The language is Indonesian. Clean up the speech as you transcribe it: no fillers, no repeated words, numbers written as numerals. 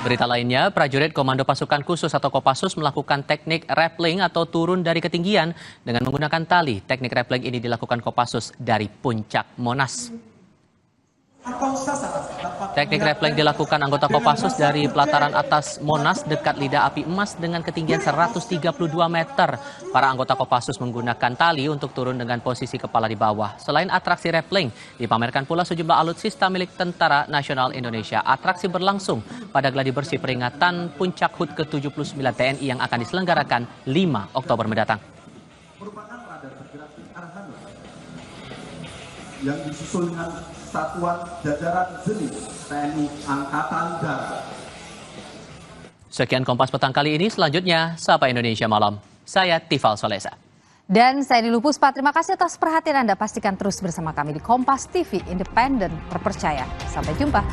Berita lainnya, prajurit Komando Pasukan Khusus atau Kopassus melakukan teknik rappelling atau turun dari ketinggian dengan menggunakan tali. Teknik rappelling ini dilakukan Kopassus dari puncak Monas. Teknik rappelling dilakukan anggota Kopassus dari pelataran atas Monas dekat Lidah Api Emas dengan ketinggian 132 meter. Para anggota Kopassus menggunakan tali untuk turun dengan posisi kepala di bawah. Selain atraksi rappelling, dipamerkan pula sejumlah alutsista milik Tentara Nasional Indonesia. Atraksi berlangsung pada Gladi Bersih peringatan Puncak HUT ke-79 TNI yang akan diselenggarakan 5 Oktober mendatang. Yang disusul dengan satuan jajaran jenis TNI Angkatan Darat. Sekian Kompas petang kali ini, selanjutnya Sapa Indonesia Malam. Saya Tifal Solesa. Dan saya Nilu Puspa, terima kasih atas perhatian Anda. Pastikan terus bersama kami di Kompas TV, independen, terpercaya. Sampai jumpa.